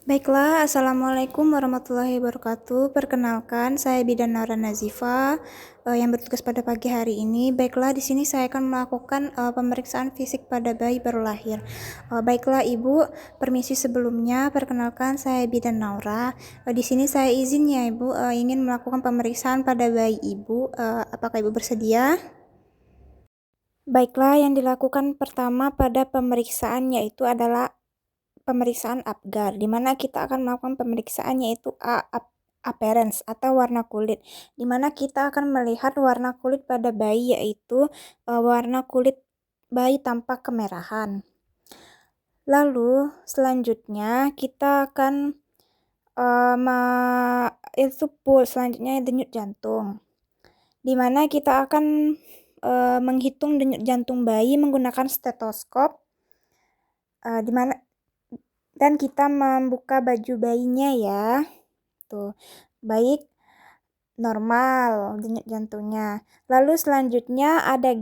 Baiklah, Assalamualaikum warahmatullahi wabarakatuh. Perkenalkan, saya Bidan Nora Nazifa yang bertugas pada pagi hari ini. Baiklah, di sini saya akan melakukan pemeriksaan fisik pada bayi baru lahir. Baiklah, Ibu, permisi sebelumnya. Perkenalkan, saya Bidan Naura. Di sini saya izin ya, Ibu, ingin melakukan pemeriksaan pada bayi Ibu. Apakah Ibu bersedia? Baiklah, yang dilakukan pertama pada pemeriksaan yaitu adalah pemeriksaan APGAR, di mana kita akan melakukan pemeriksaan yaitu appearance atau warna kulit, di mana kita akan melihat warna kulit pada bayi yaitu warna kulit bayi tanpa kemerahan. Lalu selanjutnya kita akan itu pulse, selanjutnya denyut jantung, di mana kita akan menghitung denyut jantung bayi menggunakan stetoskop, di mana dan kita membuka baju bayinya ya. Tuh, baik, normal denyut jantungnya. Lalu selanjutnya ada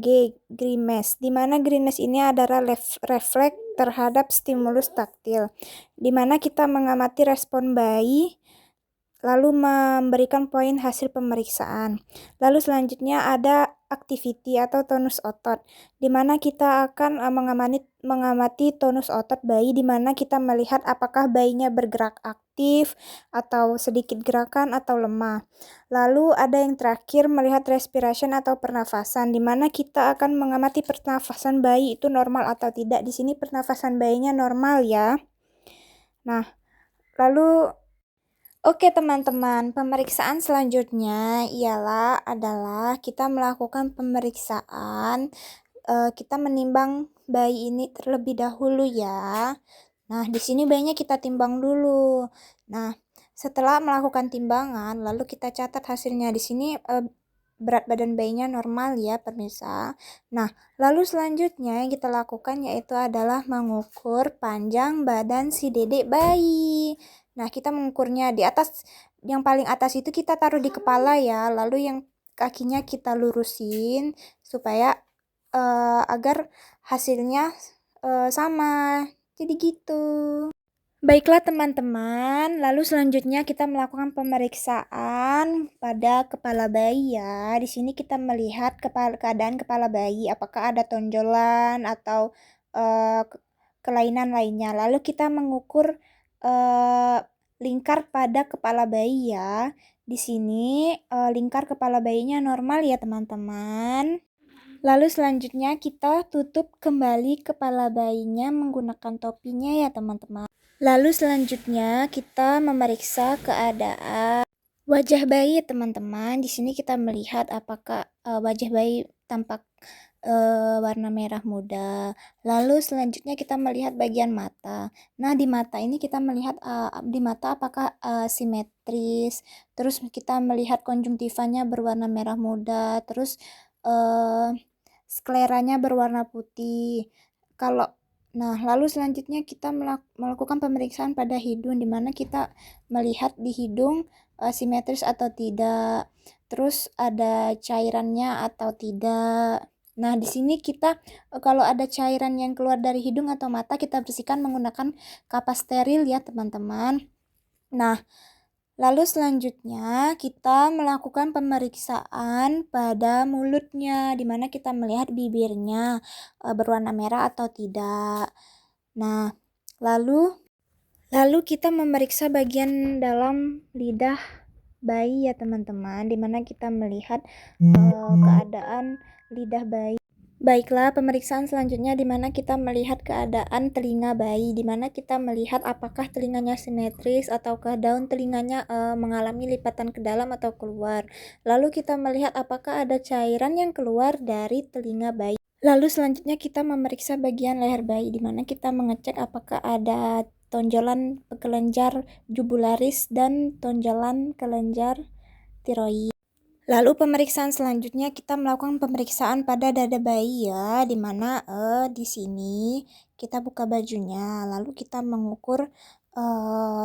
grimace, di mana grimace ini adalah refleks terhadap stimulus taktil, di mana kita mengamati respon bayi lalu memberikan poin hasil pemeriksaan. Lalu selanjutnya ada activity atau tonus otot, di mana kita akan mengamati tonus otot bayi, di mana kita melihat apakah bayinya bergerak aktif atau sedikit gerakan atau lemah. Lalu ada yang terakhir melihat respiration atau pernafasan, di mana kita akan mengamati pernafasan bayi itu normal atau tidak. Di sini pernafasan bayinya normal ya. Nah, lalu oke teman-teman, pemeriksaan selanjutnya adalah kita melakukan pemeriksaan, kita menimbang bayi ini terlebih dahulu ya. Nah, di sini bayinya kita timbang dulu. Nah, setelah melakukan timbangan, lalu kita catat hasilnya. Di sini berat badan bayinya normal ya, pemirsa. Nah, lalu selanjutnya yang kita lakukan yaitu adalah mengukur panjang badan si dedek bayi. Nah, kita mengukurnya di atas, yang paling atas itu kita taruh di kepala ya, lalu yang kakinya kita lurusin supaya agar hasilnya sama. Jadi gitu. Baiklah teman-teman, lalu selanjutnya kita melakukan pemeriksaan pada kepala bayi ya. Di sini kita melihat keadaan kepala bayi, apakah ada tonjolan atau kelainan lainnya. Lalu kita mengukur lingkar pada kepala bayi ya. Di sini lingkar kepala bayinya normal ya teman-teman. Lalu selanjutnya kita tutup kembali kepala bayinya menggunakan topinya ya teman-teman. Lalu selanjutnya kita memeriksa keadaan wajah bayi teman-teman. Di sini kita melihat apakah wajah bayi tampak warna merah muda. Lalu selanjutnya kita melihat bagian mata. Nah, di mata ini kita melihat di mata apakah simetris. Terus kita melihat konjungtivanya berwarna merah muda. Terus skleranya berwarna putih. Lalu selanjutnya kita melakukan pemeriksaan pada hidung, di mana kita melihat di hidung simetris atau tidak, terus ada cairannya atau tidak. Nah, di sini kita kalau ada cairan yang keluar dari hidung atau mata, kita bersihkan menggunakan kapas steril ya, teman-teman. Nah, lalu selanjutnya kita melakukan pemeriksaan pada mulutnya, di mana kita melihat bibirnya berwarna merah atau tidak. Nah, lalu kita memeriksa bagian dalam lidah bayi ya teman-teman, di mana kita melihat keadaan lidah bayi. Baiklah, pemeriksaan selanjutnya di mana kita melihat keadaan telinga bayi, di mana kita melihat apakah telinganya simetris ataukah daun telinganya mengalami lipatan ke dalam atau keluar. Lalu kita melihat apakah ada cairan yang keluar dari telinga bayi. Lalu selanjutnya kita memeriksa bagian leher bayi, di mana kita mengecek apakah ada tonjolan kelenjar jugularis dan tonjolan kelenjar tiroid. Lalu pemeriksaan selanjutnya kita melakukan pemeriksaan pada dada bayi ya, di mana di sini kita buka bajunya, lalu kita mengukur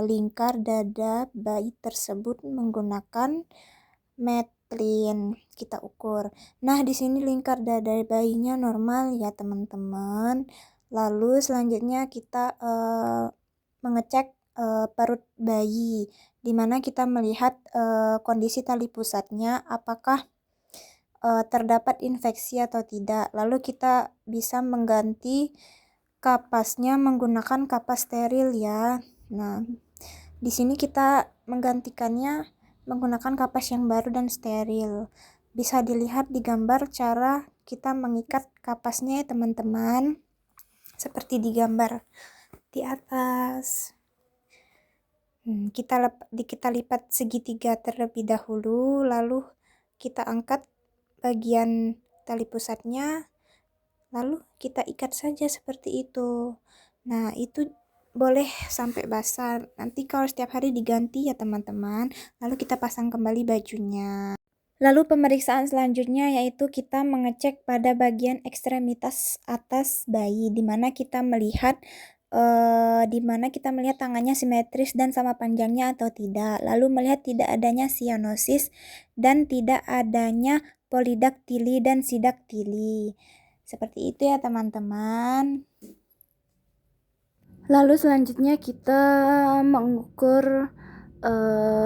lingkar dada bayi tersebut menggunakan metlin, kita ukur. Nah, di sini lingkar dada bayinya normal ya teman-teman. Lalu selanjutnya kita mengecek perut bayi, di mana kita melihat kondisi tali pusatnya apakah terdapat infeksi atau tidak. Lalu kita bisa mengganti kapasnya menggunakan kapas steril ya. Nah, di sini kita menggantikannya menggunakan kapas yang baru dan steril. Bisa dilihat di gambar cara kita mengikat kapasnya ya teman-teman. Seperti di gambar di atas. Kita lipat segitiga terlebih dahulu, lalu kita angkat bagian tali pusatnya, lalu kita ikat saja seperti itu. Nah, itu boleh sampai basah. Nanti kalau setiap hari diganti ya teman-teman, lalu kita pasang kembali bajunya. Lalu pemeriksaan selanjutnya yaitu kita mengecek pada bagian ekstremitas atas bayi, di mana kita melihat tangannya simetris dan sama panjangnya atau tidak. Lalu melihat tidak adanya sianosis dan tidak adanya polidaktili dan sidaktili. Seperti itu ya teman-teman. Lalu selanjutnya kita mengukur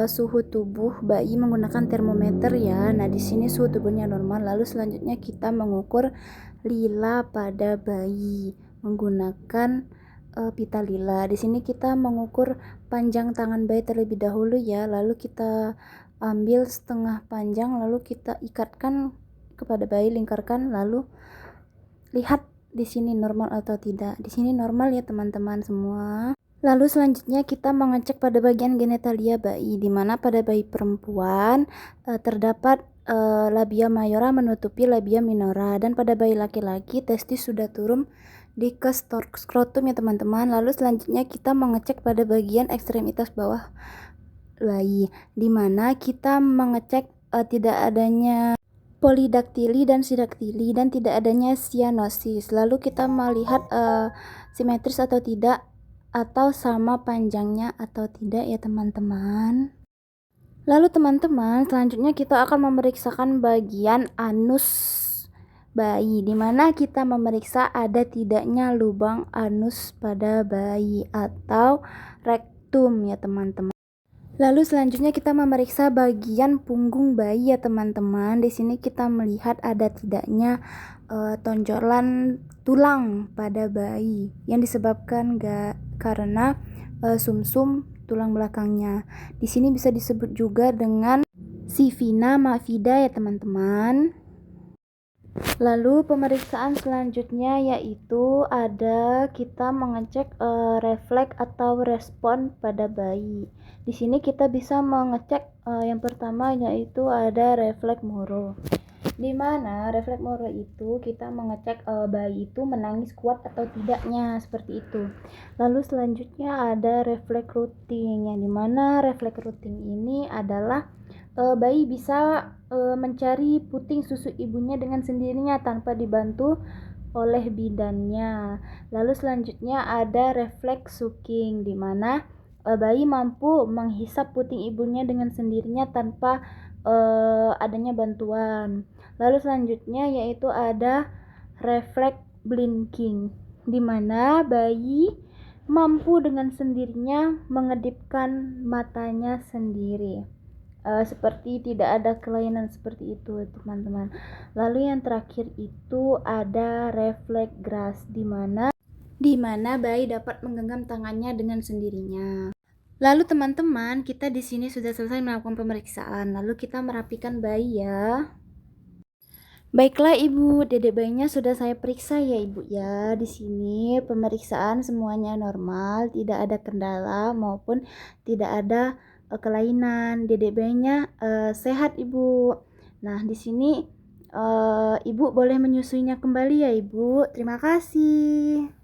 suhu tubuh bayi menggunakan termometer ya. Nah, di sini suhu tubuhnya normal. Lalu selanjutnya kita mengukur lila pada bayi menggunakan pita lila. Di sini kita mengukur panjang tangan bayi terlebih dahulu ya. Lalu kita ambil setengah panjang, lalu kita ikatkan kepada bayi, lingkarkan, lalu lihat di sini normal atau tidak. Di sini normal ya teman-teman semua. Lalu selanjutnya kita mengecek pada bagian genitalia bayi, di mana pada bayi perempuan terdapat labia mayora menutupi labia minora, dan pada bayi laki-laki testis sudah turun di ke skrotum ya teman-teman. Lalu selanjutnya kita mengecek pada bagian ekstremitas bawah bayi, di mana kita mengecek tidak adanya polidaktili dan sidaktili dan tidak adanya sianosis. Lalu kita melihat simetris atau tidak, atau sama panjangnya atau tidak ya teman-teman. Lalu teman-teman, selanjutnya kita akan memeriksakan bagian anus bayi, di mana kita memeriksa ada tidaknya lubang anus pada bayi atau rektum ya teman-teman. Lalu selanjutnya kita memeriksa bagian punggung bayi ya teman-teman. Di sini kita melihat ada tidaknya tonjolan tulang pada bayi yang disebabkan karena sumsum tulang belakangnya. Di sini bisa disebut juga dengan sifina mafida ya teman-teman. Lalu pemeriksaan selanjutnya yaitu ada kita mengecek refleks atau respon pada bayi. Di sini kita bisa mengecek yang pertama yaitu ada refleks Moro. Di mana refleks Moro itu kita mengecek bayi itu menangis kuat atau tidaknya, seperti itu. Lalu selanjutnya ada refleks rutin, yang dimana refleks rutin ini adalah bayi bisa mencari puting susu ibunya dengan sendirinya tanpa dibantu oleh bidannya. Lalu selanjutnya ada refleks sucking, di mana bayi mampu menghisap puting ibunya dengan sendirinya tanpa adanya bantuan. Lalu selanjutnya yaitu ada refleks blinking, di mana bayi mampu dengan sendirinya mengedipkan matanya sendiri. Seperti tidak ada kelainan seperti itu teman-teman. Lalu yang terakhir itu ada refleks grasp, di mana bayi dapat menggenggam tangannya dengan sendirinya. Lalu teman-teman, kita di sini sudah selesai melakukan pemeriksaan. Lalu kita merapikan bayi ya. Baiklah Ibu, dedek bayinya sudah saya periksa ya Ibu ya. Di sini pemeriksaan semuanya normal, tidak ada kendala maupun tidak ada kelainan. Dedek bayinya sehat Ibu. Nah, di sini Ibu boleh menyusuinya kembali ya Ibu. Terima kasih.